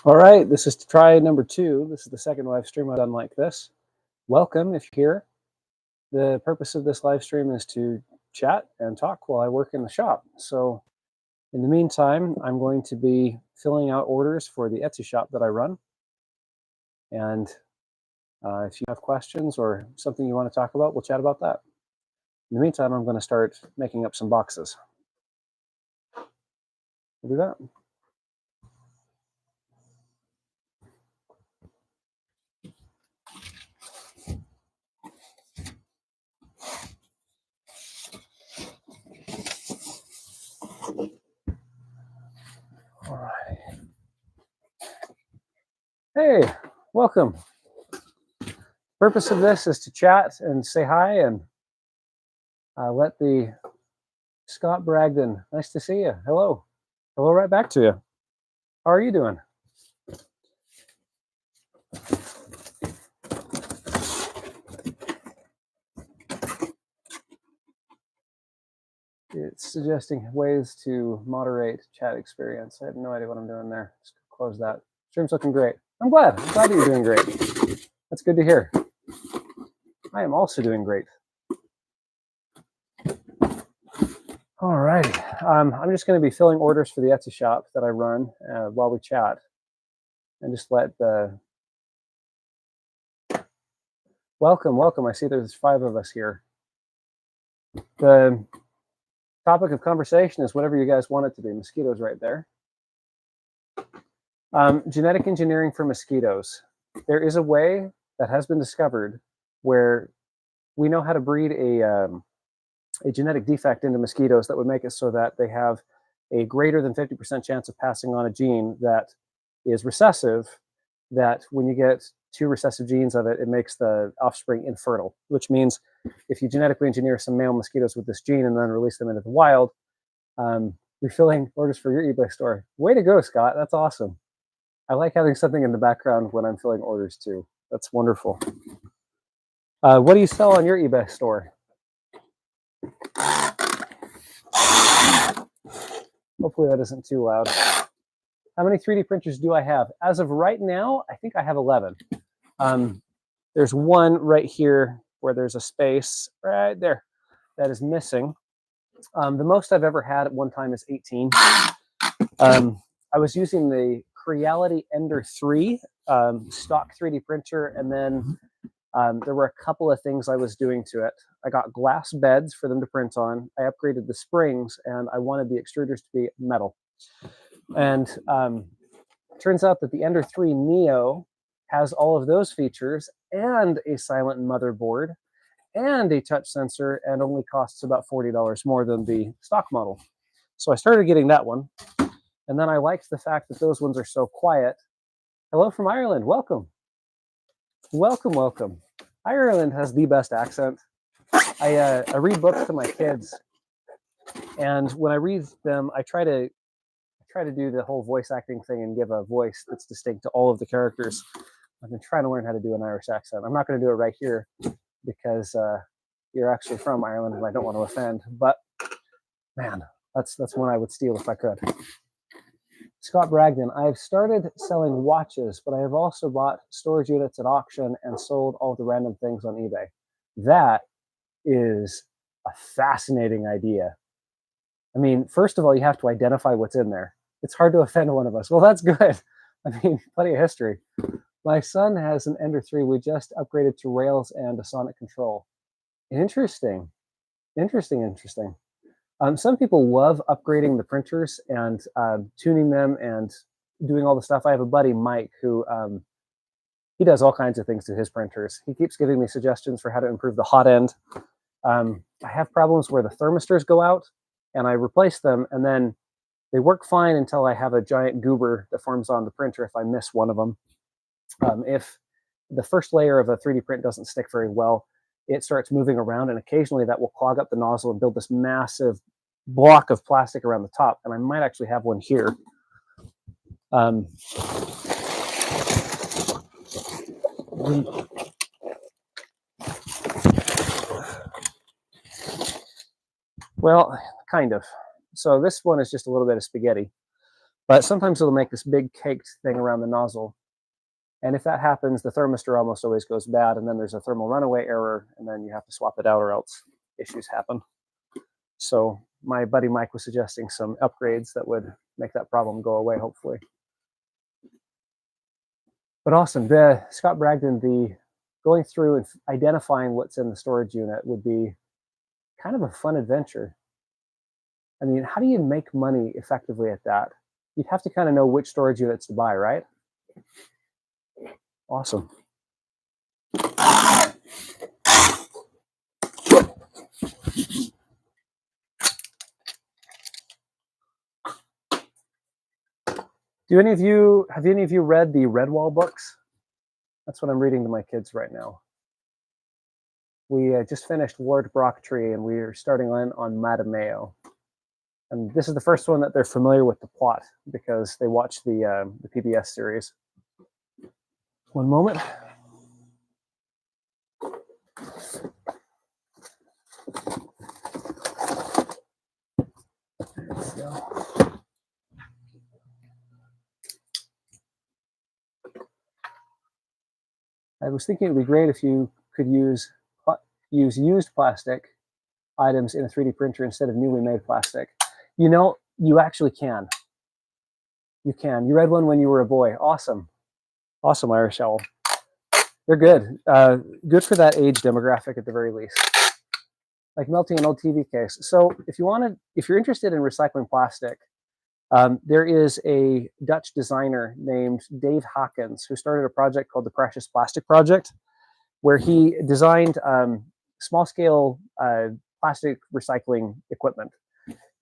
All right, this is try number 2. This is the second live stream I've done like this. Welcome if you're here. The purpose of this live stream is to chat and talk while I work in the shop. So in the meantime, I'm going to be filling out orders for the Etsy shop that I run. And if you have questions or something you want to talk about, we'll chat about that. In the meantime, I'm going to start making up some boxes. We'll do that. All right. Hey, welcome. Purpose of this is to chat and say hi and let the Scott Bragdon, nice to see you. Hello. Hello right back to you. How are you doing? It's suggesting ways to moderate chat experience. I have no idea what I'm doing there. Just close that. Stream's looking great. I'm glad that you're doing great. That's good to hear. I am also doing great. All righty. I'm just going to be filling orders for the Etsy shop that I run while we chat. And just let the... Welcome. I see there's 5 of us here. The topic of conversation is whatever you guys want it to be. Mosquitoes right there. Genetic engineering for mosquitoes. There is a way that has been discovered where we know how to breed a genetic defect into mosquitoes that would make it so that they have a greater than 50% chance of passing on a gene that is recessive, that when you get 2 recessive genes of it, it makes the offspring infertile, which means if you genetically engineer some male mosquitoes with this gene and then release them into the wild, you're filling orders for your eBay store. Way to go, Scott. That's awesome. I like having something in the background when I'm filling orders too. That's wonderful. What do you sell on your eBay store? Hopefully that isn't too loud. How many 3D printers do I have? As of right now, I think I have 11. There's one right here where there's a space right there that is missing. The most I've ever had at one time is 18. I was using the Creality Ender 3 stock 3D printer, and then there were a couple of things I was doing to it. I got glass beds for them to print on. I upgraded the springs, and I wanted the extruders to be metal. And turns out that the Ender 3 Neo has all of those features and a silent motherboard and a touch sensor, and only costs about $40 more than the stock model. So I started getting that one. And then I liked the fact that those ones are so quiet. Hello from Ireland. Welcome. Welcome. Ireland has the best accent. I read books to my kids, and when I read them, I try to do the whole voice acting thing and give a voice that's distinct to all of the characters. I've been trying to learn how to do an Irish accent. I'm not going to do it right here because you're actually from Ireland and I don't want to offend. But man, that's one I would steal if I could. Scott Bragdon, I've started selling watches, but I have also bought storage units at auction and sold all the random things on eBay. That is a fascinating idea. I mean, first of all, you have to identify what's in there. It's hard to offend one of us. Well, that's good. I mean, plenty of history. My son has an Ender 3. We just upgraded to Rails and a Sonic control. Interesting. Some people love upgrading the printers and tuning them and doing all the stuff. I have a buddy, Mike, who he does all kinds of things to his printers. He keeps giving me suggestions for how to improve the hot end. I have problems where the thermistors go out, and I replace them, and then they work fine until I have a giant goober that forms on the printer if I miss one of them. If the first layer of a 3D print doesn't stick very well, it starts moving around, and occasionally that will clog up the nozzle and build this massive block of plastic around the top. And I might actually have one here. Well, kind of. So this one is just a little bit of spaghetti. But sometimes it'll make this big caked thing around the nozzle. And if that happens, the thermistor almost always goes bad, and then there's a thermal runaway error, and then you have to swap it out or else issues happen. So my buddy Mike was suggesting some upgrades that would make that problem go away, hopefully. But awesome. Scott Bragdon, the going through and identifying what's in the storage unit would be kind of a fun adventure. I mean, how do you make money effectively at that? You'd have to kind of know which storage units to buy, right? Awesome. Have any of you read the Redwall books? That's what I'm reading to my kids right now. We just finished Lord Brocktree, and we are starting on Madame Mayo. And this is the first one that they're familiar with the plot because they watched the PBS series. One moment. There we go. I was thinking it would be great if you could use used plastic items in a 3D printer instead of newly made plastic. You know, you actually can. You can. You read one when you were a boy. Awesome. Awesome, Irish Owl. They're good. Good for that age demographic at the very least. Like melting an old TV case. So if you're interested in recycling plastic, there is a Dutch designer named Dave Hawkins who started a project called the Precious Plastic Project, where he designed small-scale plastic recycling equipment.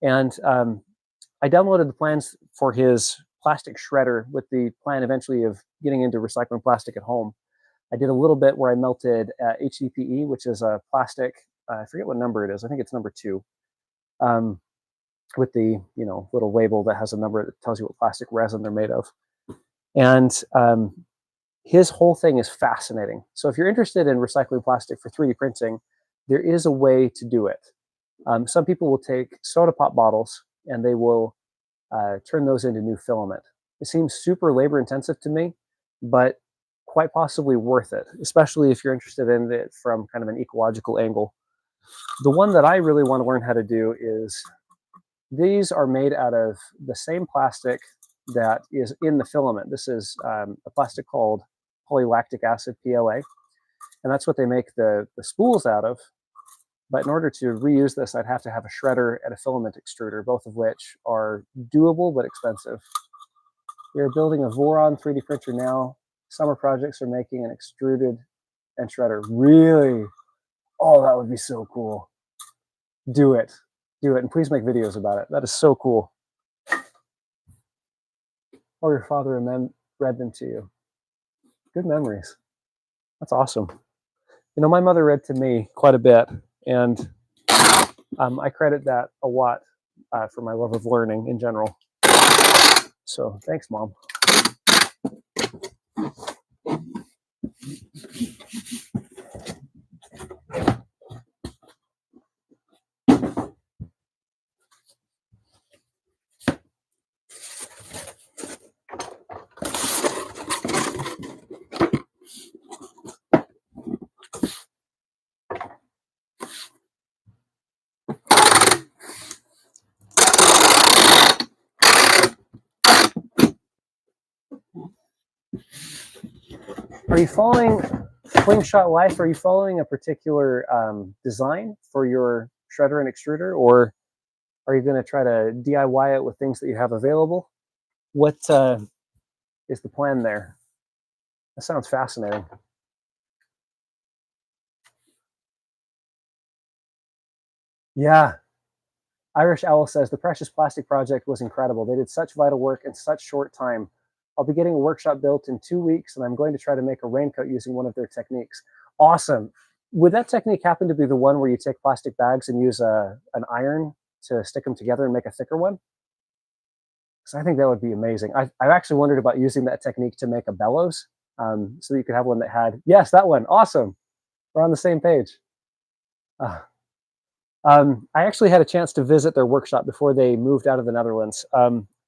And I downloaded the plans for his plastic shredder with the plan eventually of getting into recycling plastic at home. I did a little bit where I melted HDPE, which is a plastic, I forget what number it is. I think it's number 2. With the little label that has a number that tells you what plastic resin they're made of. And his whole thing is fascinating. So if you're interested in recycling plastic for 3D printing, there is a way to do it. Some people will take soda pop bottles and they will turn those into new filament. It seems super labor intensive to me, but quite possibly worth it, especially if you're interested in it from kind of an ecological angle. The one that I really want to learn how to do is these are made out of the same plastic that is in the filament. This is a plastic called polylactic acid, PLA, and that's what they make the spools out of. But in order to reuse this, I'd have to have a shredder and a filament extruder, both of which are doable but expensive. We are building a Voron 3D printer now. Summer projects are making an extruded and shredder. Really? Oh, that would be so cool. Do it. Do it, and please make videos about it. That is so cool. Or your father read them to you. Good memories. That's awesome. You know, my mother read to me quite a bit, and I credit that a lot for my love of learning in general. So thanks, Mom. Are you following Slingshot Life? Are you following a particular design for your shredder and extruder, or are you going to try to DIY it with things that you have available? What is the plan there? That sounds fascinating. Yeah. Irish Owl says, the Precious Plastic Project was incredible. They did such vital work in such short time. I'll be getting a workshop built in 2 weeks, and I'm going to try to make a raincoat using one of their techniques. Awesome. Would that technique happen to be the one where you take plastic bags and use an iron to stick them together and make a thicker one? Because I think that would be amazing. I've actually wondered about using that technique to make a bellows, so that you could have one that had, yes, that one. Awesome. We're on the same page. I actually had a chance to visit their workshop before they moved out of the Netherlands.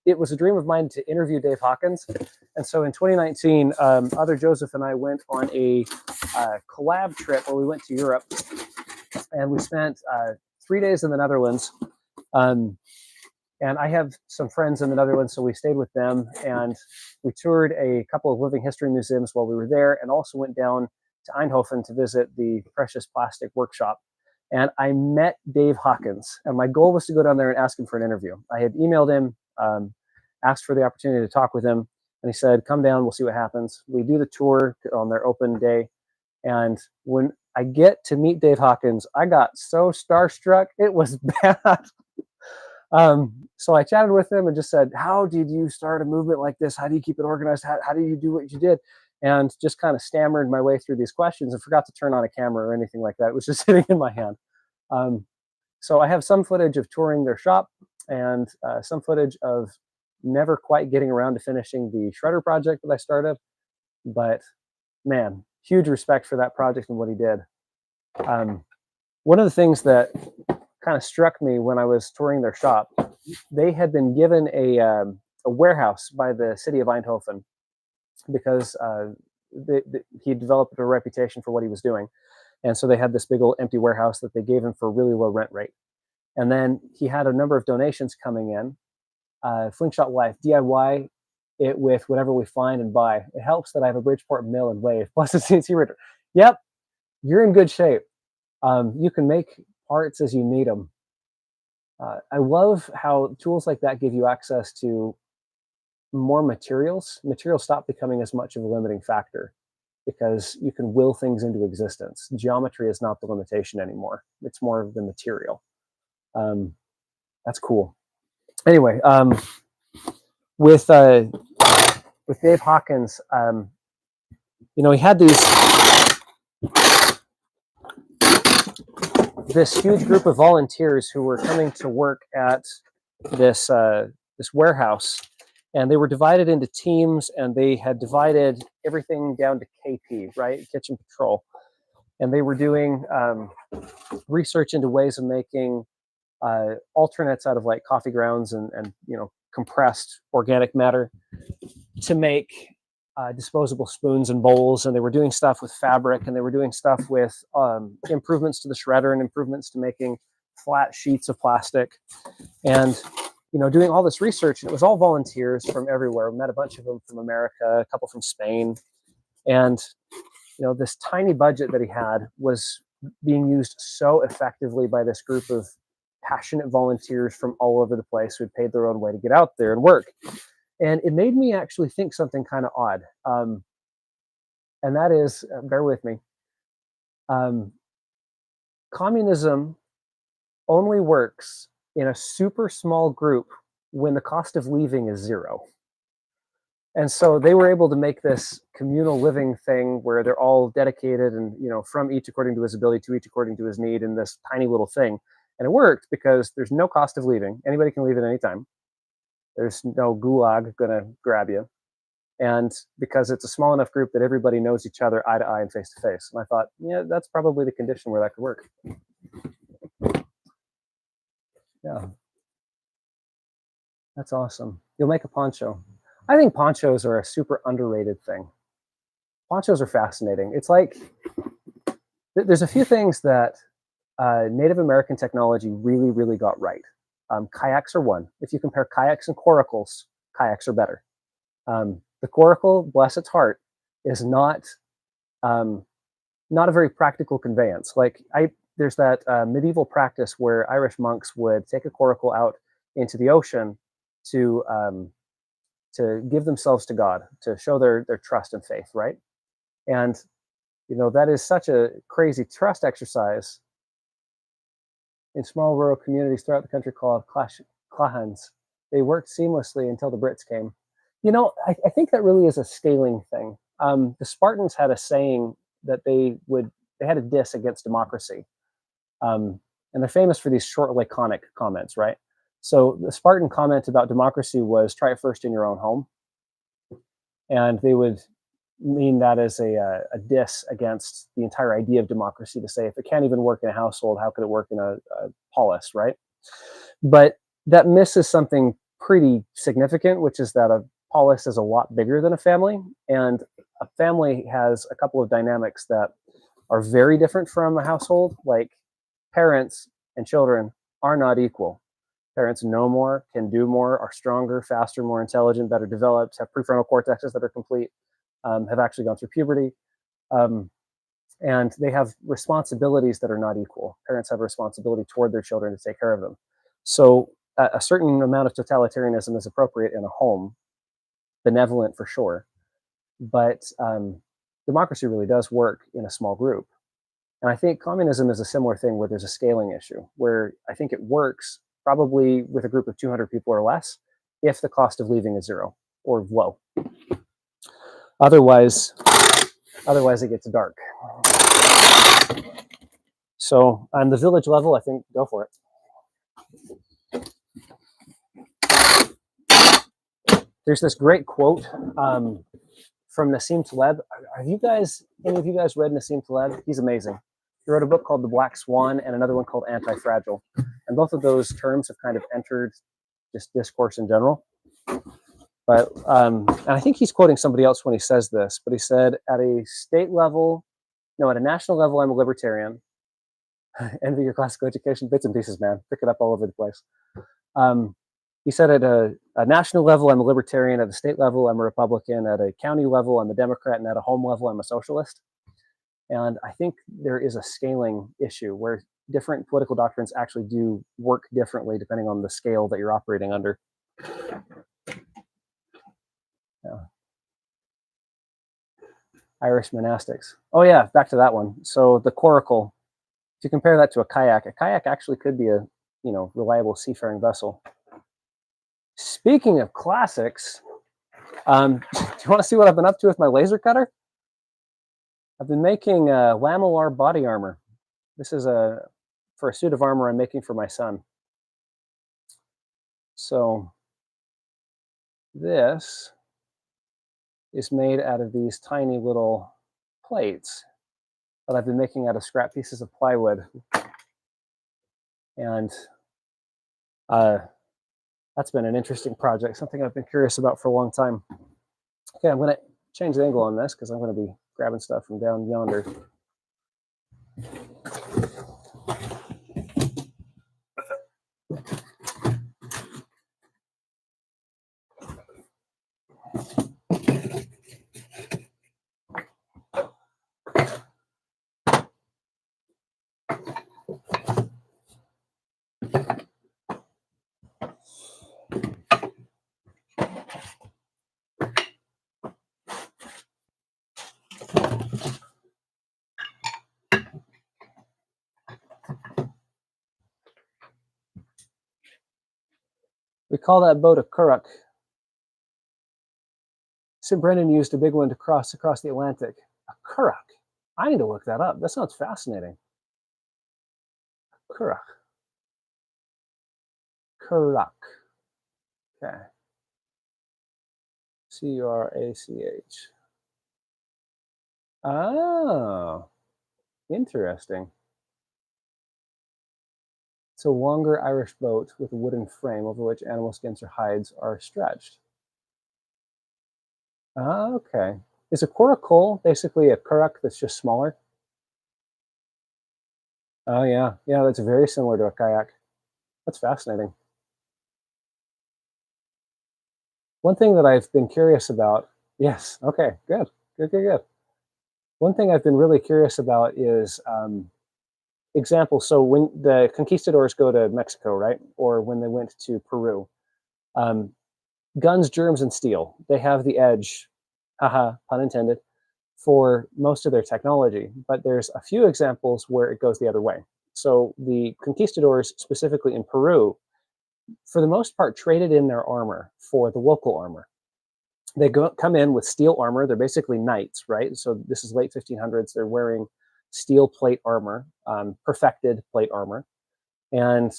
it was a dream of mine to interview Dave Hawkins. And so in 2019, Other Joseph and I went on a collab trip where we went to Europe, and we spent 3 days in the Netherlands. And I have some friends in the Netherlands, so we stayed with them, and we toured a couple of living history museums while we were there, and also went down to Eindhoven to visit the Precious Plastic Workshop. And I met Dave Hawkins, and my goal was to go down there and ask him for an interview. I had emailed him, asked for the opportunity to talk with him, and he said, come down, we'll see what happens. We do the tour on their open day, and when I get to meet Dave Hawkins, I got so starstruck, it was bad. So I chatted with him and just said, how did you start a movement like this? How do you keep it organized? How do you do what you did? And just kind of stammered my way through these questions and forgot to turn on a camera or anything like that. It was just sitting in my hand. So I have some footage of touring their shop, and some footage of never quite getting around to finishing the shredder project that I started. But man, huge respect for that project and what he did. One of the things that kind of struck me when I was touring their shop, they had been given a warehouse by the city of Eindhoven because he developed a reputation for what he was doing. And so they had this big old empty warehouse that they gave him for a really low rent rate. And then he had a number of donations coming in. Flingshot Life, DIY it with whatever we find and buy. It helps that I have a Bridgeport mill and lathe, plus a CNC router. Yep, you're in good shape. You can make parts as you need them. I love how tools like that give you access to more materials. Materials stop becoming as much of a limiting factor because you can will things into existence. Geometry is not the limitation anymore. It's more of the material. That's cool. Anyway, with Dave Hawkins, he had this huge group of volunteers who were coming to work at this warehouse, and they were divided into teams, and they had divided everything down to KP, right, Kitchen Patrol, and they were doing research into ways of making alternates out of like coffee grounds and compressed organic matter to make disposable spoons and bowls. And they were doing stuff with fabric, and they were doing stuff with improvements to the shredder and improvements to making flat sheets of plastic, and doing all this research. And it was all volunteers from everywhere. We met a bunch of them from America, a couple from Spain, and this tiny budget that he had was being used so effectively by this group of passionate volunteers from all over the place who had paid their own way to get out there and work. And it made me actually think something kind of odd. And that is, bear with me, communism only works in a super small group when the cost of leaving is zero. And so they were able to make this communal living thing where they're all dedicated and, from each according to his ability to each according to his need in this tiny little thing. And it worked because there's no cost of leaving. Anybody can leave at any time. There's no gulag going to grab you. And because it's a small enough group that everybody knows each other eye to eye and face to face. And I thought, yeah, that's probably the condition where that could work. Yeah. That's awesome. You'll make a poncho. I think ponchos are a super underrated thing. Ponchos are fascinating. It's like, there's a few things that Native American technology really, really got right. Kayaks are one. If you compare kayaks and coracles, kayaks are better. The coracle, bless its heart, is not a very practical conveyance. There's that medieval practice where Irish monks would take a coracle out into the ocean to give themselves to God, to show their trust and faith, right? And that is such a crazy trust exercise in small rural communities throughout the country called clachans. They worked seamlessly until the Brits came. I think that really is a scaling thing. The Spartans had a saying that they had a diss against democracy. And they're famous for these short, laconic comments, right? So the Spartan comment about democracy was, try it first in your own home. And they would mean that as a diss against the entire idea of democracy, to say, if it can't even work in a household, how could it work in a polis, right? But that misses something pretty significant, which is that a polis is a lot bigger than a family, and a family has a couple of dynamics that are very different from a household. Like parents and children are not equal. Parents know more, can do more, are stronger, faster, more intelligent, better developed, have prefrontal cortexes that are complete, have actually gone through puberty. Um, and they have responsibilities that are not equal. Parents have a responsibility toward their children to take care of them. So a certain amount of totalitarianism is appropriate in a home, benevolent for sure, but democracy really does work in a small group. And I think communism is a similar thing where there's a scaling issue, where I think it works probably with a group of 200 people or less if the cost of leaving is zero or low. Otherwise, it gets dark. So on the village level, I think go for it. There's this great quote from Nassim Taleb. Have you guys, any of you guys read Nassim Taleb? He's amazing. He wrote a book called The Black Swan and another one called Anti-Fragile. And both of those terms have kind of entered just discourse in general. But, and I think he's quoting somebody else when he says this, but he said at a state level, no, at a national level, I'm a libertarian. Envy your classical education, bits and pieces, man. Pick it up all over the place. He said at a national level, I'm a libertarian. At a state level, I'm a Republican. At a county level, I'm a Democrat. And at a home level, I'm a socialist. And I think there is a scaling issue where different political doctrines actually do work differently depending on the scale that you're operating under. Yeah. Irish monastics. Oh yeah, back to that one. So the coracle, if you compare that to a kayak actually could be a reliable seafaring vessel. Speaking of classics, do you want to see what I've been up to with my laser cutter? I've been making lamellar body armor. This is for a suit of armor I'm making for my son. So this is made out of these tiny little plates that I've been making out of scrap pieces of plywood. And that's been an interesting project, something I've been curious about for a long time. Okay, I'm going to change the angle on this because I'm going to be grabbing stuff from down yonder. We call that boat a currach. St. Brendan used a big one to cross across the Atlantic. A currach. I need to look that up. That sounds fascinating. Currach. Currach. Okay. C-U-R-A-C-H. Oh, interesting. It's a longer Irish boat with a wooden frame over which animal skins or hides are stretched. Okay. Is a coracle basically a currach that's just smaller? Oh, yeah. Yeah, that's very similar to a kayak. That's fascinating. One thing that I've been curious about, yes, okay, good. One thing I've been really curious about is examples. So when the conquistadors go to Mexico, right, or when they went to Peru, guns, germs, and steel, they have the edge, haha, pun intended, for most of their technology. But there's a few examples where it goes the other way. So the conquistadors, specifically in Peru, for the most part, traded in their armor for the local armor. They come in with steel armor. They're basically knights, right? So this is late 1500s. They're wearing steel plate armor, perfected plate armor. And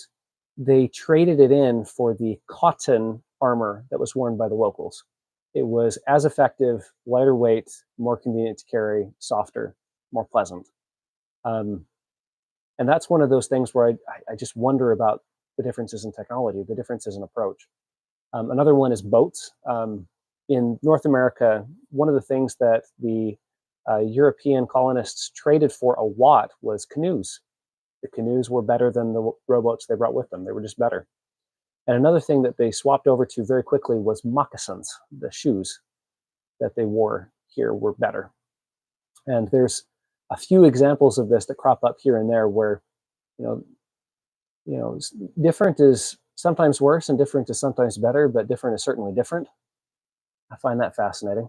they traded it in for the cotton armor that was worn by the locals. It was as effective, lighter weight, more convenient to carry, softer, more pleasant. And that's one of those things where I just wonder about the differences in technology, the differences in approach. Another one is boats. In North America, one of the things that the European colonists traded for a lot was canoes. The canoes were better than the rowboats they brought with them. They were just better. And another thing that they swapped over to very quickly was moccasins. The shoes that they wore here were better. And there's a few examples of this that crop up here and there where, different is sometimes worse and different is sometimes better, but different is certainly different. I find that fascinating.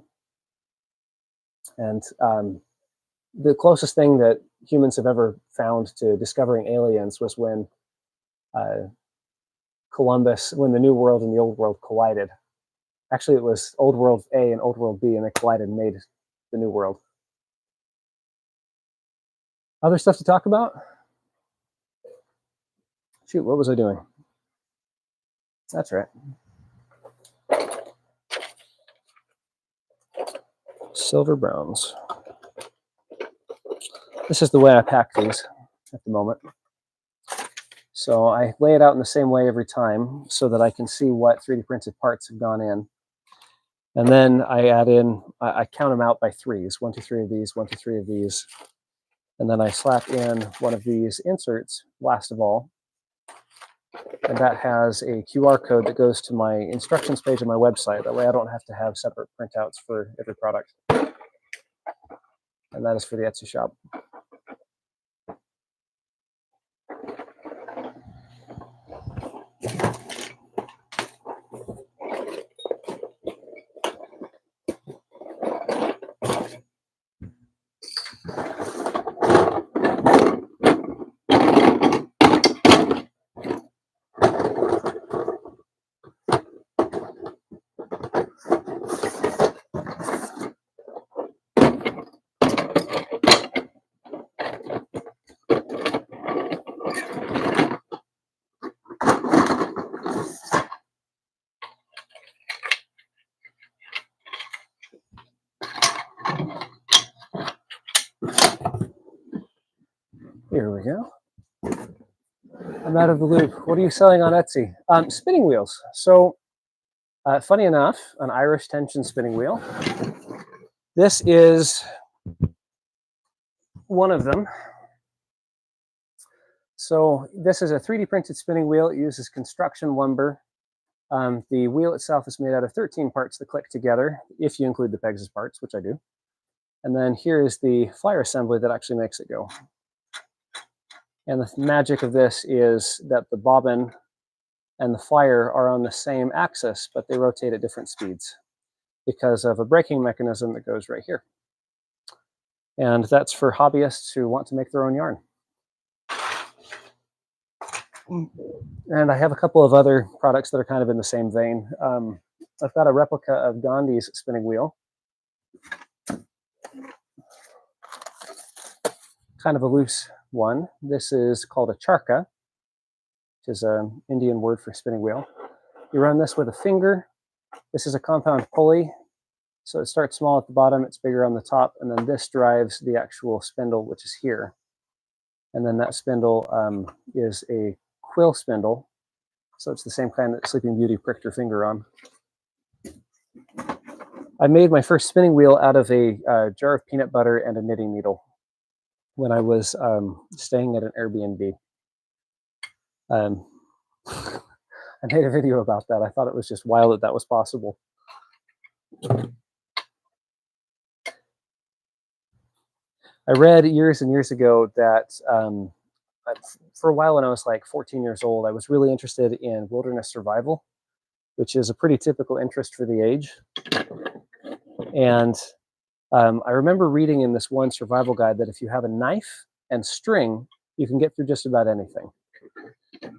And the closest thing that humans have ever found to discovering aliens was when Columbus, when the New World and the Old World collided. Actually, it was Old World A and Old World B, and they collided and made the New World. Other stuff to talk about? Shoot, what was I doing? That's right. Silver browns. This is the way I pack these at the moment. So I lay it out in the same way every time so that I can see what 3D printed parts have gone in. And then I add in, I count them out by threes, 1, 2, 3 of these, 1, 2, 3 of these. And then I slap in one of these inserts, last of all. And that has a QR code that goes to my instructions page on my website. That way I don't have to have separate printouts for every product. And that is for the Etsy shop. Here we go. I'm out of the loop. What are you selling on Etsy? Spinning wheels. So, funny enough, an Irish tension spinning wheel. This is one of them. So this is a 3D printed spinning wheel. It uses construction lumber. The wheel itself is made out of 13 parts that click together, if you include the pegs as parts, which I do. And then here is the flyer assembly that actually makes it go. And the magic of this is that the bobbin and the flyer are on the same axis, but they rotate at different speeds because of a braking mechanism that goes right here. And that's for hobbyists who want to make their own yarn. And I have a couple of other products that are kind of in the same vein. I've got a replica of Gandhi's spinning wheel. Kind of a loose one. This is called a charka, which is an Indian word for spinning wheel. You run this with a finger. This is a compound pulley. So it starts small at the bottom, it's bigger on the top, and then this drives the actual spindle, which is here. And then that spindle is a quill spindle. So it's the same kind that Sleeping Beauty pricked her finger on. I made my first spinning wheel out of a jar of peanut butter and a knitting needle when I was staying at an Airbnb. I made a video about that. I thought it was just wild that that was possible. I read years and years ago that for a while when I was like 14 years old, I was really interested in wilderness survival, which is a pretty typical interest for the age. And I remember reading in this one survival guide that if you have a knife and string, you can get through just about anything.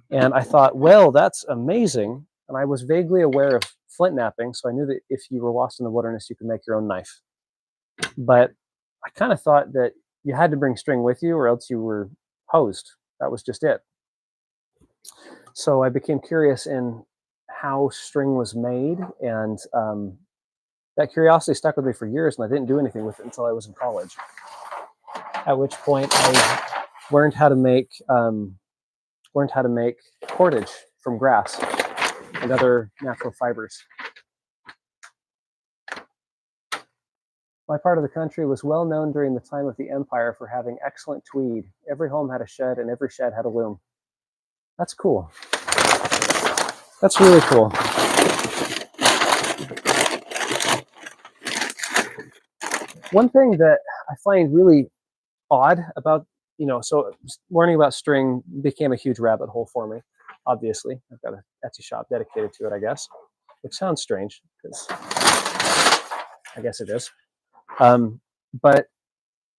And I thought, well, that's amazing. And I was vaguely aware of flint knapping, so I knew that if you were lost in the wilderness, you could make your own knife. But I kind of thought that you had to bring string with you or else you were hosed. That was just it. So I became curious in how string was made, and that curiosity stuck with me for years, and I didn't do anything with it until I was in college. At which point I learned how to make cordage from grass. and other natural fibers. My part of the country was well known during the time of the empire for having excellent tweed. Every home had a shed, and every shed had a loom. That's cool. That's really cool. One thing that I find really odd about, so learning about string became a huge rabbit hole for me, obviously. I've got an Etsy shop dedicated to it, I guess, which sounds strange because I guess it is. But,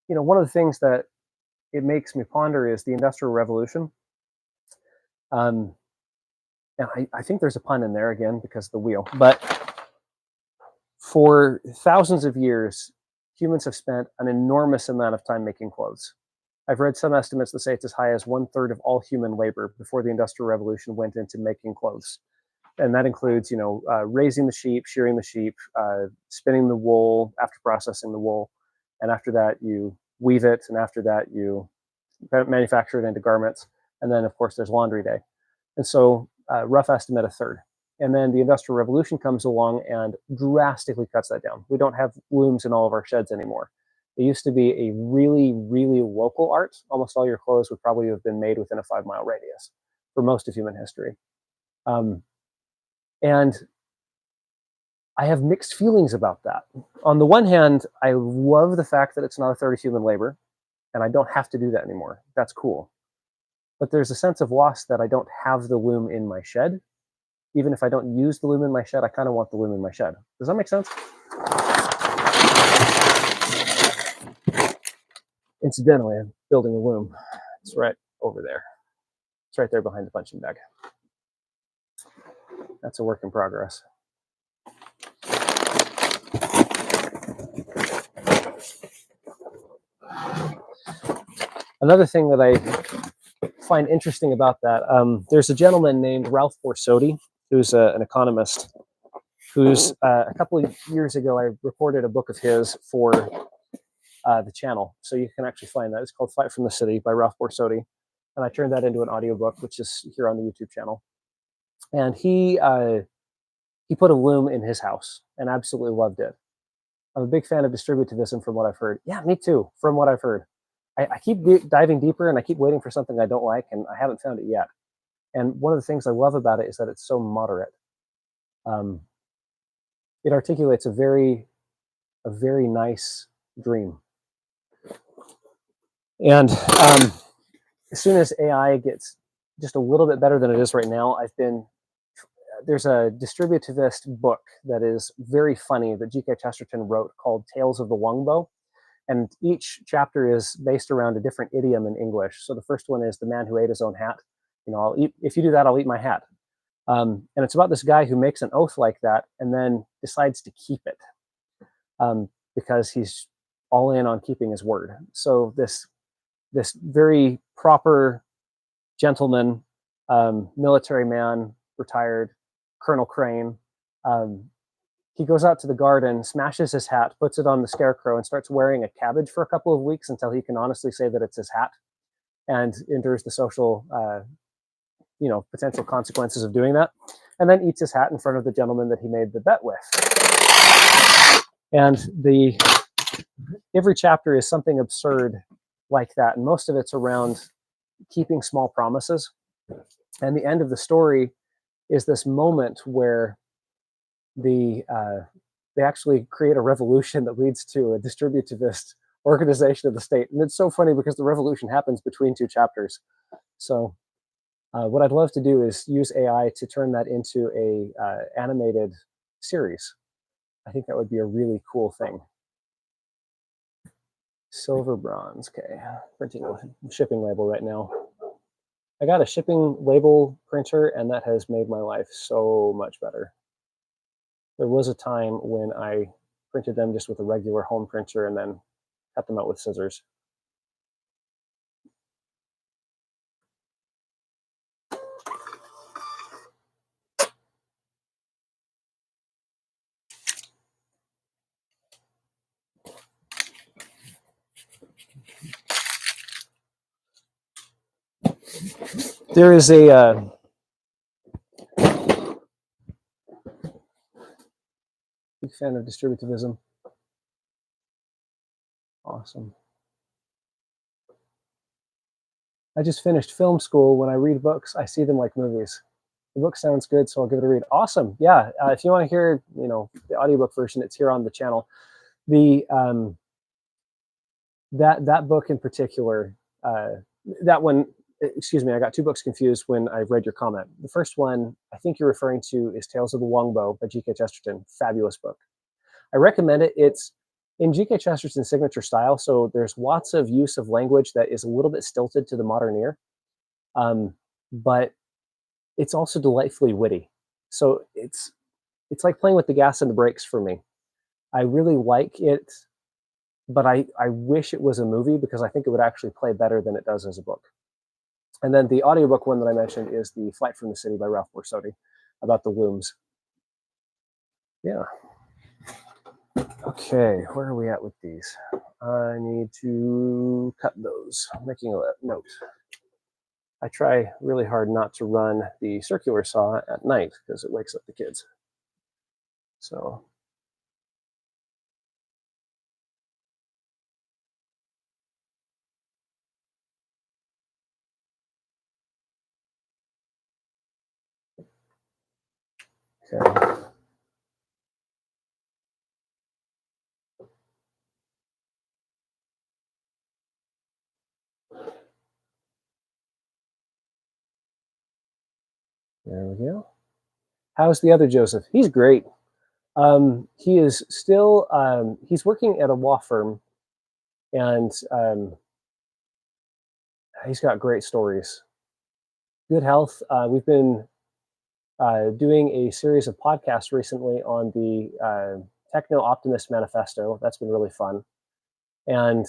one of the things that it makes me ponder is the Industrial Revolution. And I think there's a pun in there again because of the wheel. But for thousands of years, humans have spent an enormous amount of time making clothes. I've read some estimates that say it's as high as 1/3 of all human labor before the Industrial Revolution went into making clothes. And that includes, raising the sheep, shearing the sheep, spinning the wool after processing the wool. And after that, you weave it. And after that, you manufacture it into garments. And then, of course, there's laundry day. And so, rough estimate, 1/3. And then the Industrial Revolution comes along and drastically cuts that down. We don't have looms in all of our sheds anymore. It used to be a really, really local art. Almost all your clothes would probably have been made within a 5-mile radius for most of human history. And I have mixed feelings about that. On the one hand, I love the fact that it's not 1/3 of human labor, and I don't have to do that anymore. That's cool. But there's a sense of loss that I don't have the loom in my shed. Even if I don't use the loom in my shed, I kind of want the loom in my shed. Does that make sense? Incidentally, I'm building a loom. It's right over there. It's right there behind the punching bag. That's a work in progress. Another thing that I find interesting about that, there's a gentleman named Ralph Borsodi, who's an economist, who's a couple of years ago, I recorded a book of his for the channel. So you can actually find that. It's called Flight from the City by Ralph Borsodi. And I turned that into an audiobook, which is here on the YouTube channel. And he put a loom in his house and absolutely loved it. I'm a big fan of distributivism from what I've heard. Yeah, me too, from what I've heard. I keep diving deeper and I keep waiting for something I don't like, and I haven't found it yet. And one of the things I love about it is that it's so moderate. It articulates a very nice dream. And as soon as AI gets just a little bit better than it is right now, there's a distributivist book that is very funny that G.K. Chesterton wrote called Tales of the Longbow. And each chapter is based around a different idiom in English. So the first one is the man who ate his own hat. If you do that, I'll eat my hat. And it's about this guy who makes an oath like that and then decides to keep it because he's all in on keeping his word. So this very proper gentleman, military man, retired, Colonel Crane, he goes out to the garden, smashes his hat, puts it on the scarecrow, and starts wearing a cabbage for a couple of weeks until he can honestly say that it's his hat, and endures the social, potential consequences of doing that, and then eats his hat in front of the gentleman that he made the bet with. And every chapter is something absurd like that, and most of it's around keeping small promises. And the end of the story is this moment where they actually create a revolution that leads to a distributivist organization of the state. And it's so funny because the revolution happens between two chapters. So what I'd love to do is use AI to turn that into a animated series. I think that would be a really cool thing. Silver bronze, okay. Printing a shipping label right now. I got a shipping label printer and that has made my life so much better. There was a time when I printed them just with a regular home printer and then cut them out with scissors. There is Big fan of distributivism. Awesome. I just finished film school. When I read books, I see them like movies. The book sounds good, so I'll give it a read. Awesome. Yeah. If you want to hear, the audiobook version, it's here on the channel. The that book in particular, that one, excuse me, I got two books confused when I read your comment. The first one I think you're referring to is Tales of the Longbow by G.K. Chesterton. Fabulous book. I recommend it. It's in G.K. Chesterton's signature style, so there's lots of use of language that is a little bit stilted to the modern ear, but it's also delightfully witty. So it's like playing with the gas and the brakes for me. I really like it, but I wish it was a movie because I think it would actually play better than it does as a book. And then the audiobook one that I mentioned is The Flight from the City by Ralph Borsodi, about the looms. Yeah. Okay, where are we at with these? I need to cut those. I'm making a note. I try really hard not to run the circular saw at night because it wakes up the kids. So. Okay. There we go. How's the other Joseph? He's great. He is still, he's working at a law firm, and he's got great stories. Good health. We've been doing a series of podcasts recently on the Techno Optimist Manifesto. That's been really fun. And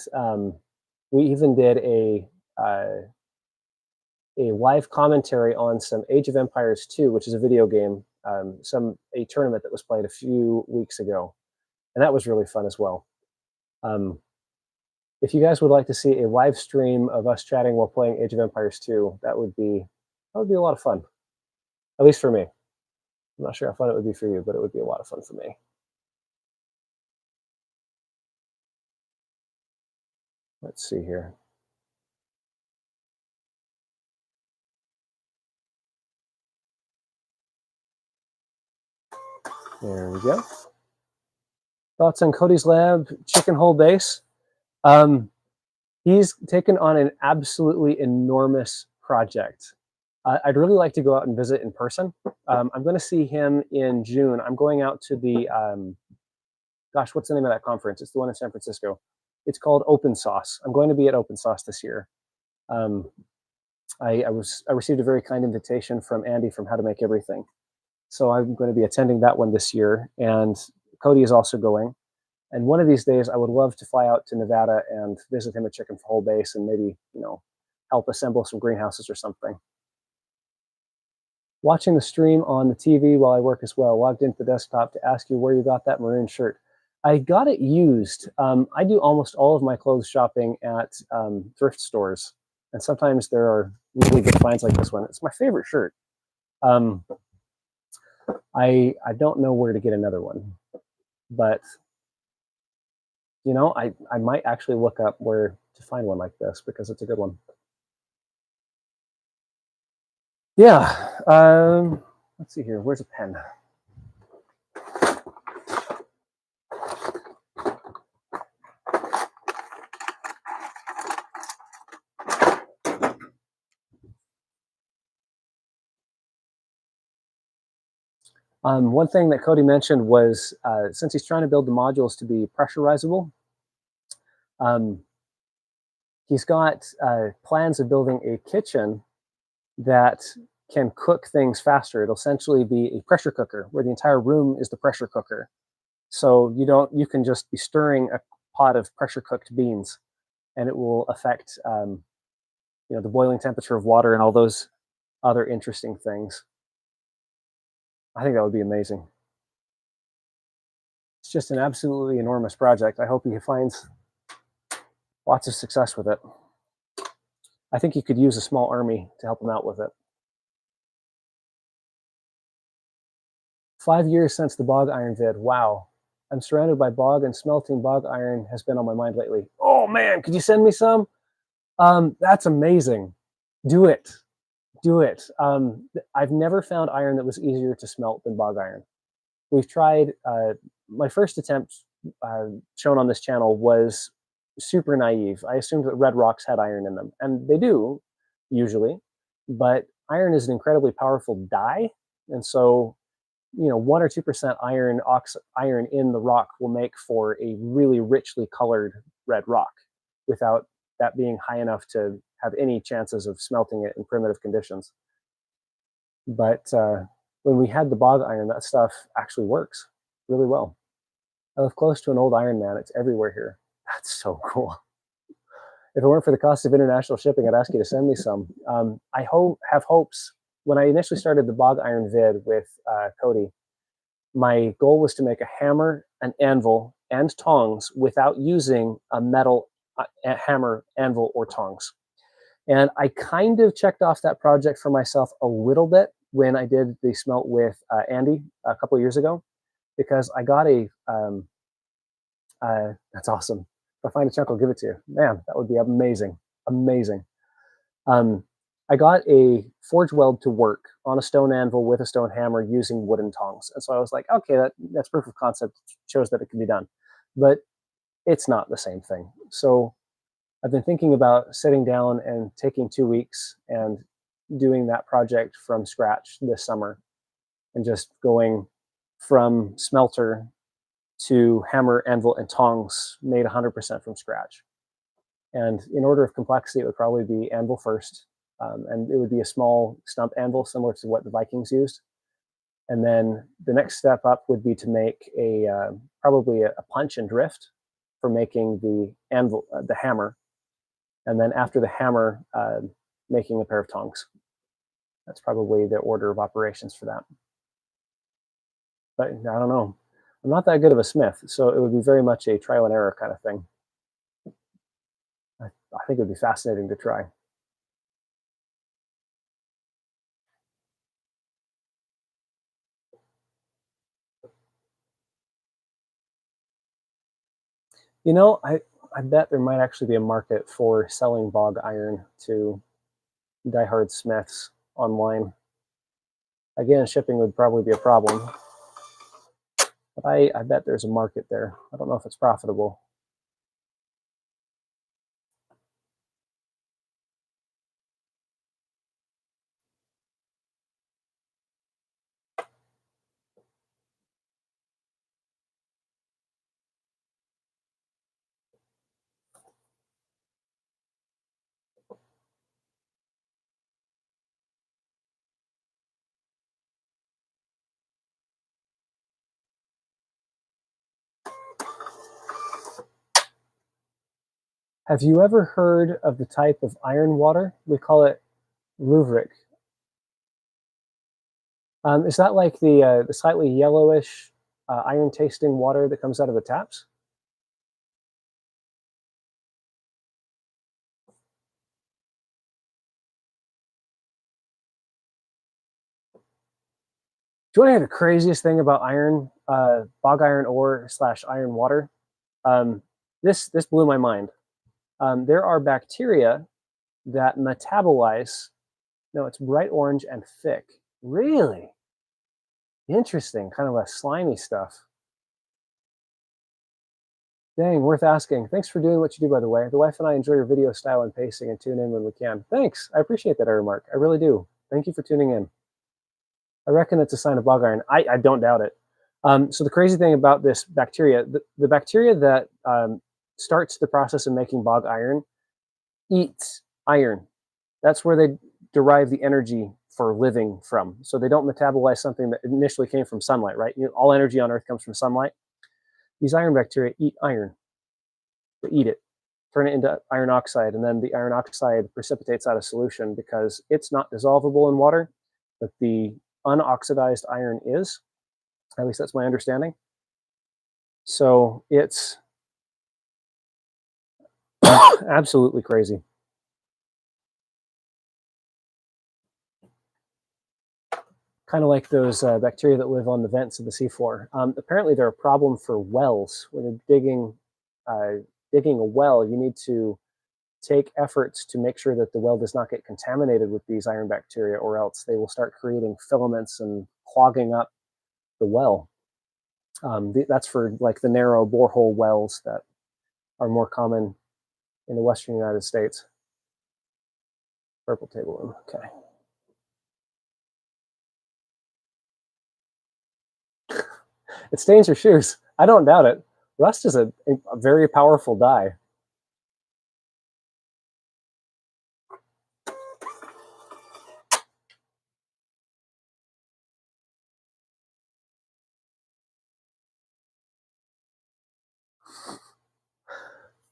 we even did a live commentary on some Age of Empires 2, which is a video game, a tournament that was played a few weeks ago, and that was really fun as well. If you guys would like to see a live stream of us chatting while playing Age of Empires 2, that would be a lot of fun, at least for me. I'm not sure how fun it would be for you, but it would be a lot of fun for me. Let's see here. There we go. Thoughts on Cody's lab, chicken hole base? He's taken on an absolutely enormous project. I'd really like to go out and visit in person. I'm going to see him in June. I'm going out to the, gosh, what's the name of that conference? It's the one in San Francisco. It's called Open Sauce. I'm going to be at Open Sauce this year. I received a very kind invitation from Andy from How to Make Everything. So I'm going to be attending that one this year. And Cody is also going. And one of these days, I would love to fly out to Nevada and visit him at Chicken Hole Base and maybe, help assemble some greenhouses or something. Watching the stream on the TV while I work as well. Logged into the desktop to ask you where you got that maroon shirt. I got it used. I do almost all of my clothes shopping at thrift stores. And sometimes there are really good finds like this one. It's my favorite shirt. I don't know where to get another one. But I might actually look up where to find one like this because it's a good one. Yeah. Let's see here. Where's a pen? One thing that Cody mentioned was since he's trying to build the modules to be pressurizable, he's got plans of building a kitchen that can cook things faster. It'll essentially be a pressure cooker where the entire room is the pressure cooker. So you can just be stirring a pot of pressure cooked beans, and it will affect the boiling temperature of water and all those other interesting things. I think that would be amazing. It's just an absolutely enormous project. I hope he finds lots of success with it. I think he could use a small army to help him out with it. 5 years since the bog iron vid. Wow. I'm surrounded by bog, and smelting bog iron has been on my mind lately. Oh man, could you send me some? That's amazing. Do it. Do it. I've never found iron that was easier to smelt than bog iron. We've tried, my first attempt shown on this channel was super naive. I assumed that red rocks had iron in them, and they do usually, but iron is an incredibly powerful dye. And so, 1 or 2% iron in the rock will make for a really richly colored red rock without that being high enough to have any chances of smelting it in primitive conditions. But when we had the bog iron, that stuff actually works really well. I live close to an old iron man. It's everywhere here. That's so cool. If it weren't for the cost of international shipping, I'd ask you to send me some. I have hopes. When I initially started the bog iron vid with Cody, my goal was to make a hammer, an anvil, and tongs without using a metal hammer, anvil, or tongs. And I kind of checked off that project for myself a little bit when I did the smelt with Andy a couple of years ago, because I got that's awesome. If I find a chunk, I'll give it to you. Man, that would be amazing. Amazing. I got a forge weld to work on a stone anvil with a stone hammer using wooden tongs. And so I was like, okay, that's proof of concept, shows that it can be done. But it's not the same thing. So I've been thinking about sitting down and taking 2 weeks and doing that project from scratch this summer, and just going from smelter to hammer, anvil, and tongs made 100% from scratch. And in order of complexity, it would probably be anvil first, and it would be a small stump anvil similar to what the Vikings used. And then the next step up would be to make probably a punch and drift for making the anvil, the hammer. And then after the hammer, making a pair of tongs. That's probably the order of operations for that. But I don't know. I'm not that good of a smith, so it would be very much a trial and error kind of thing. I think it would be fascinating to try. I bet there might actually be a market for selling bog iron to diehard smiths online. Again, shipping would probably be a problem, but I bet there's a market there. I don't know if it's profitable. Have you ever heard of the type of iron water? We call it Luvrik. Is that like the slightly yellowish iron tasting water that comes out of the taps? Do you want to hear the craziest thing about iron, bog iron ore / iron water? This blew my mind. There are bacteria that metabolize. No, it's bright orange and thick. Really interesting, kind of a slimy stuff. Dang, worth asking. Thanks for doing what you do, by the way. The wife and I enjoy your video style and pacing and tune in when we can. Thanks. I appreciate that, Remark. I really do. Thank you for tuning in. I reckon it's a sign of bog iron. I don't doubt it. So the crazy thing about this bacteria, the bacteria that starts the process of making bog iron eats iron. That's where they derive the energy for living from. So they don't metabolize something that initially came from sunlight, right? All energy on Earth comes from sunlight. These iron bacteria eat iron. They eat it, turn it into iron oxide, and then the iron oxide precipitates out a solution because it's not dissolvable in water, but the unoxidized iron is. At least that's my understanding. So it's absolutely crazy. kind of like those bacteria that live on the vents of the seafloor. Apparently, they're a problem for wells. When you're digging a well, you need to take efforts to make sure that the well does not get contaminated with these iron bacteria, or else they will start creating filaments and clogging up the well. That's for like the narrow borehole wells that are more common in the western United States. Purple table room. Okay. It stains your shoes. I don't doubt it. Rust is a very powerful dye.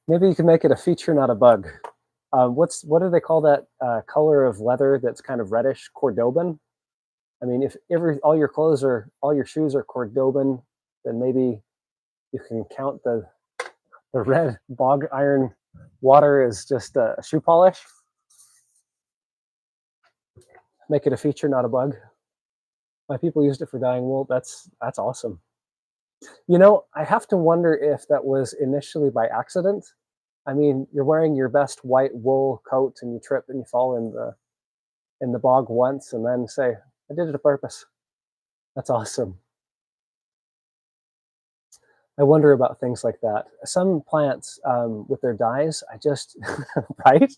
Maybe you can make it a feature, not a bug. What do they call that color of leather that's kind of reddish? Cordoban. I mean, if all your shoes are Cordoban, then maybe you can count the red bog iron water as just a shoe polish. Make it a feature, not a bug. My people used it for dyeing wool. That's awesome. You know, I have to wonder if that was initially by accident. I mean, you're wearing your best white wool coat and you trip and you fall in the bog once and then say, I did it on purpose. That's awesome. I wonder about things like that. Some plants with their dyes, I just, right?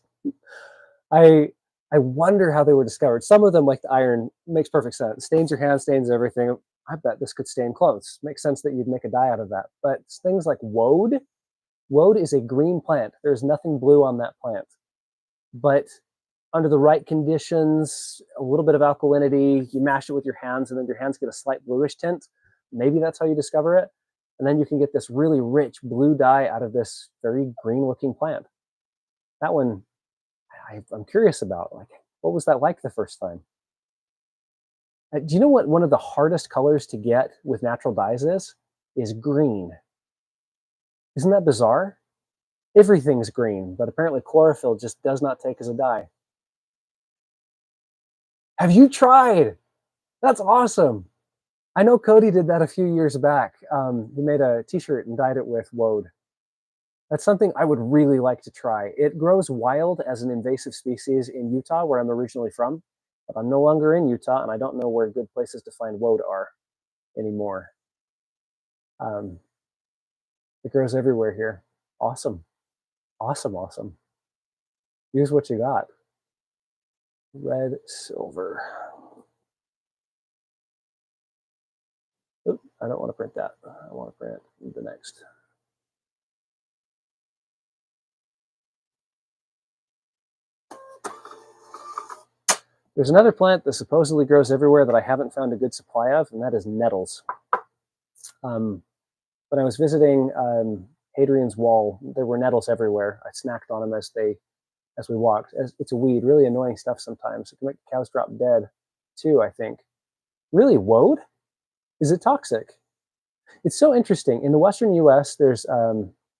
I I wonder how they were discovered. Some of them, like the iron, makes perfect sense. Stains your hands, stains everything. I bet this could stain clothes. Makes sense that you'd make a dye out of that. But things like woad, woad is a green plant. There's nothing blue on that plant. But under the right conditions, a little bit of alkalinity, you mash it with your hands, and then your hands get a slight bluish tint. Maybe that's how you discover it. And then you can get this really rich blue dye out of this very green looking plant. That one I'm curious about. Like, what was that like the first time? Do you know what one of the hardest colors to get with natural dyes is? Is green. Isn't that bizarre? Everything's green, but apparently chlorophyll just does not take as a dye. Have you tried? That's awesome. I know Cody did that a few years back. He made a T-shirt and dyed it with woad. That's something I would really like to try. It grows wild as an invasive species in Utah, where I'm originally from, but I'm no longer in Utah, and I don't know where good places to find woad are anymore. Um, it grows everywhere here. Awesome, awesome, awesome. Use what you got. Red, silver. Oop, I don't want to print that. I want to print the next. There's another plant that supposedly grows everywhere that I haven't found a good supply of, and that is nettles. When I was visiting Hadrian's Wall, there were nettles everywhere. I snacked on them as we walked. It's a weed, really annoying stuff sometimes. It can make cows drop dead too, I think. Really, woad? Is it toxic? It's so interesting. In the Western US, there's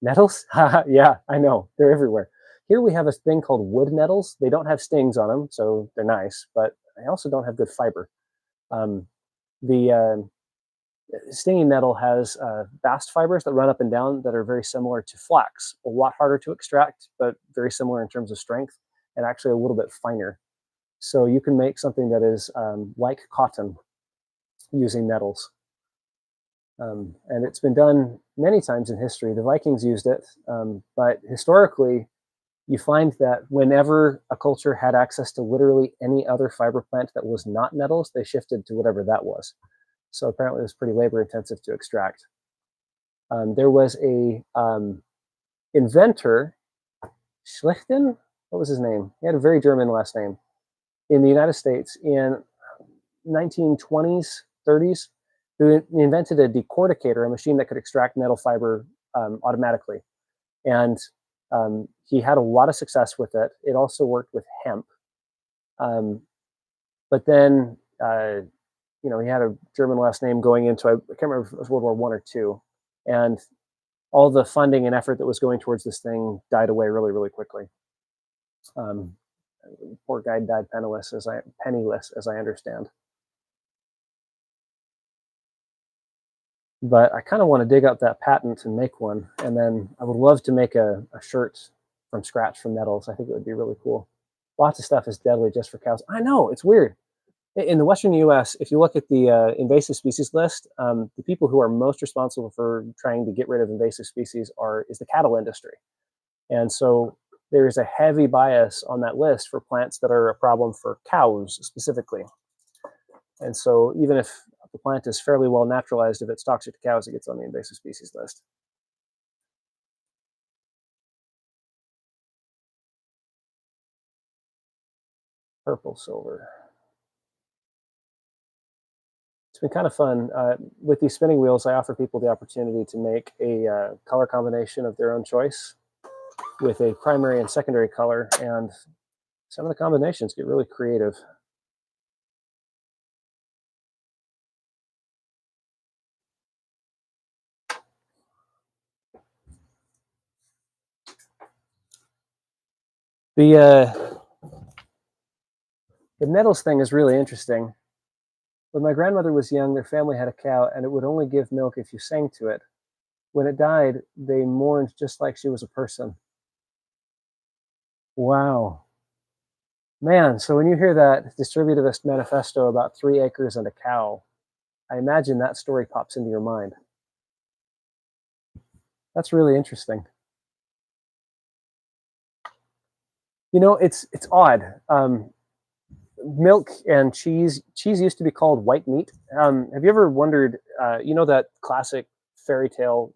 nettles. Yeah, I know. They're everywhere. Here we have a thing called wood nettles. They don't have stings on them, so they're nice, but they also don't have good fiber. The stinging nettle has bast fibers that run up and down that are very similar to flax. A lot harder to extract, but very similar in terms of strength, and actually a little bit finer. So you can make something that is like cotton using nettles. And it's been done many times in history. The Vikings used it, but historically, you find that whenever a culture had access to literally any other fiber plant that was not nettles, they shifted to whatever that was. So apparently, it was pretty labor intensive to extract. There was a inventor, Schlichten. What was his name? He had a very German last name. In the United States, in 1920s, 30s, who invented a decorticator, a machine that could extract nettle fiber automatically. And he had a lot of success with it. It also worked with hemp. But then, he had a German last name going into, I can't remember if it was World War I or II. And all the funding and effort that was going towards this thing died away really, really quickly. Poor guy died penniless, as I understand. But I kind of want to dig up that patent and make one. And then I would love to make a shirt from scratch from nettles. I think it would be really cool. Lots of stuff is deadly just for cows. I know, it's weird. In the Western US, if you look at the invasive species list, the people who are most responsible for trying to get rid of invasive species is the cattle industry. And so there is a heavy bias on that list for plants that are a problem for cows specifically. And so even if the plant is fairly well naturalized, if it's toxic to cows, it gets on the invasive species list. Purple silver. It's been kind of fun. With these spinning wheels, I offer people the opportunity to make a color combination of their own choice with a primary and secondary color, and some of the combinations get really creative. The the nettles thing is really interesting. When my grandmother was young, their family had a cow, and it would only give milk if you sang to it. When it died, they mourned just like she was a person. Wow. Man, so when you hear that distributivist manifesto about 3 acres and a cow, I imagine that story pops into your mind. That's really interesting. It's odd. Milk and cheese. Cheese used to be called white meat. Have you ever wondered? That classic fairy tale,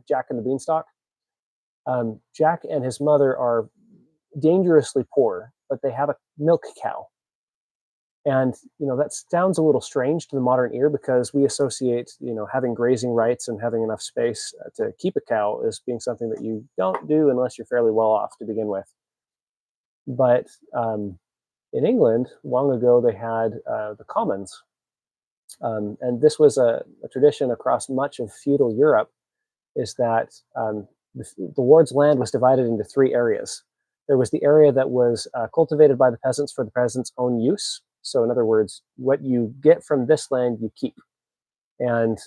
Jack and the Beanstalk. Jack and his mother are dangerously poor, but they have a milk cow. And that sounds a little strange to the modern ear because we associate having grazing rights and having enough space to keep a cow as being something that you don't do unless you're fairly well off to begin with. But in England, long ago, they had the commons. And this was a tradition across much of feudal Europe, is that the lord's land was divided into 3 areas. There was the area that was cultivated by the peasants for the peasants' own use. So in other words, what you get from this land, you keep. And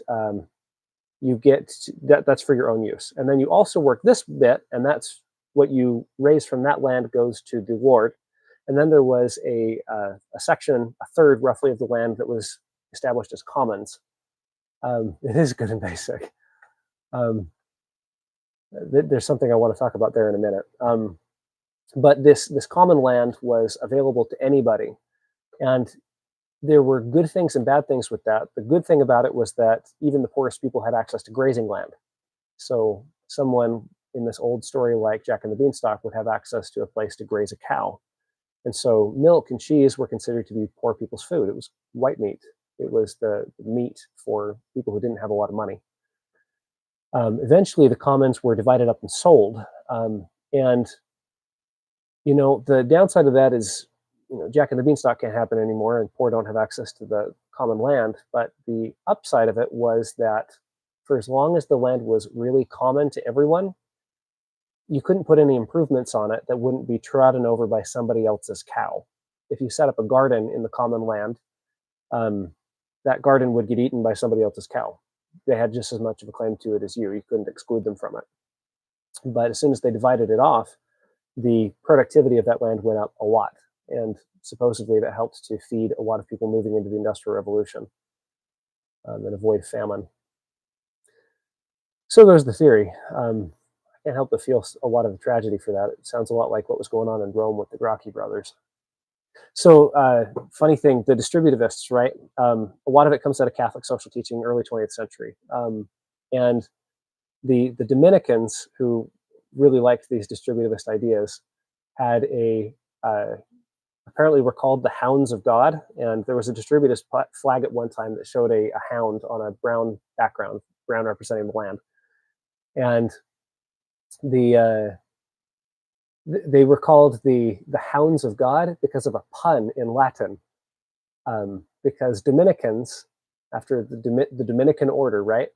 that's for your own use. And then you also work this bit, and that's what you raise from that land goes to the lord. And then there was a section, a third roughly of the land that was established as commons. It is good and basic. Um, there's something I want to talk about there in a minute. But this common land was available to anybody, and there were good things and bad things with that. The good thing about it was that even the poorest people had access to grazing land. So someone in this old story like Jack and the Beanstalk would have access to a place to graze a cow. And so milk and cheese were considered to be poor people's food. It was white meat. It was the meat for people who didn't have a lot of money. Eventually, the commons were divided up and sold. And the downside of that is, Jack and the Beanstalk can't happen anymore, and poor don't have access to the common land. But the upside of it was that for as long as the land was really common to everyone, you couldn't put any improvements on it that wouldn't be trodden over by somebody else's cow. If you set up a garden in the common land, um, that garden would get eaten by somebody else's cow. They had just as much of a claim to it as you. You couldn't exclude them from it. But as soon as they divided it off, the productivity of that land went up a lot. And supposedly that helped to feed a lot of people moving into the Industrial Revolution and avoid famine. So there's the theory. I can't help but feel a lot of the tragedy for that. It sounds a lot like what was going on in Rome with the Gracchi brothers. So, funny thing, the distributivists, right? A lot of it comes out of Catholic social teaching, early 20th century. And the Dominicans, who really liked these distributivist ideas, had apparently were called the Hounds of God. And there was a distributivist flag at one time that showed a hound on a brown background, brown representing the land. And the they were called the Hounds of God because of a pun in Latin. Because Dominicans, after the Dominican order, right?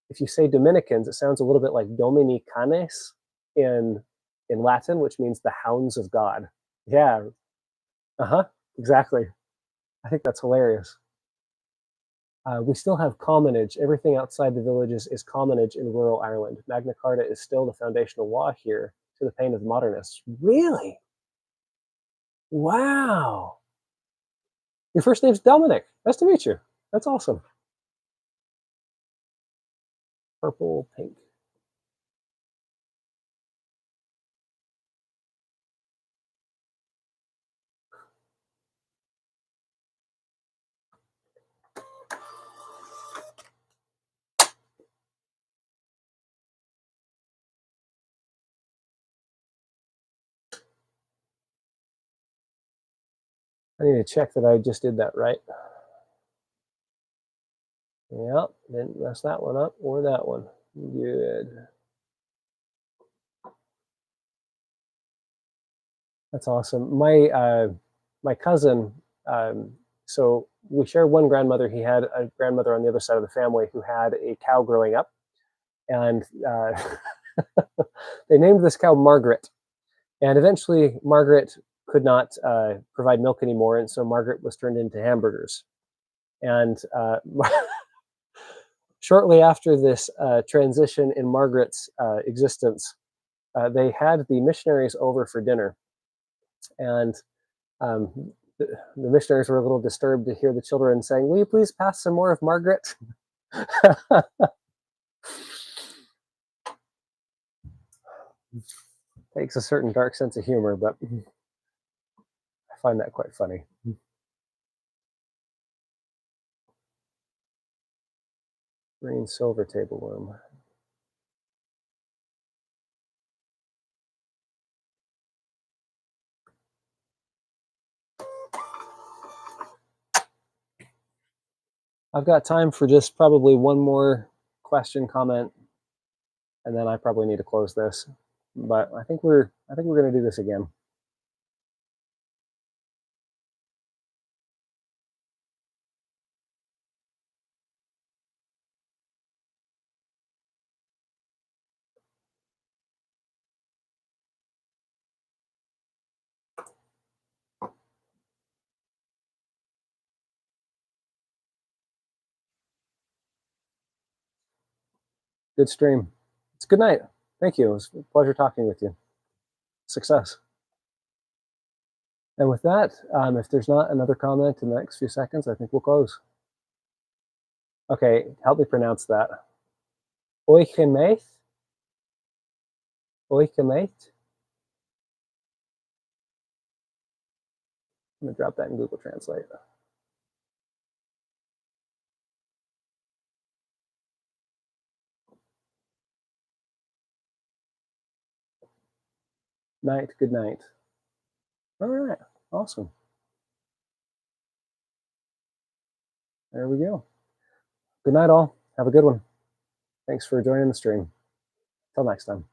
If you say Dominicans, it sounds a little bit like Dominicanes in Latin, which means the Hounds of God. Yeah, uh huh, exactly. I think that's hilarious. We still have commonage. Everything outside the villages is commonage in rural Ireland. Magna Carta is still the foundational law here, to the pain of the modernists. Really? Wow. Your first name's Dominic. Nice to meet you. That's awesome. Purple, pink. I need to check that I just did that right. Yep, didn't mess that one up or that one. Good. That's awesome. My cousin. So we share one grandmother. He had a grandmother on the other side of the family who had a cow growing up, and they named this cow Margaret. And eventually, Margaret could not provide milk anymore, and so Margaret was turned into hamburgers. And shortly after this transition in Margaret's existence, they had the missionaries over for dinner, and the missionaries were a little disturbed to hear the children saying, "Will you please pass some more of Margaret?" Takes a certain dark sense of humor, but I find that quite funny. Green silver table worm. I've got time for just probably one more question, comment, and then I probably need to close this. But I think we're going to do this again. Good stream. It's good night. Thank you. It was a pleasure talking with you. Success. And with that, if there's not another comment in the next few seconds, I think we'll close. Okay, help me pronounce that. Oichemeith? Oichemeith? I'm going to drop that in Google Translate. Night, good night. All right, awesome. There we go. Good night, all. Have a good one. Thanks for joining the stream. Till next time.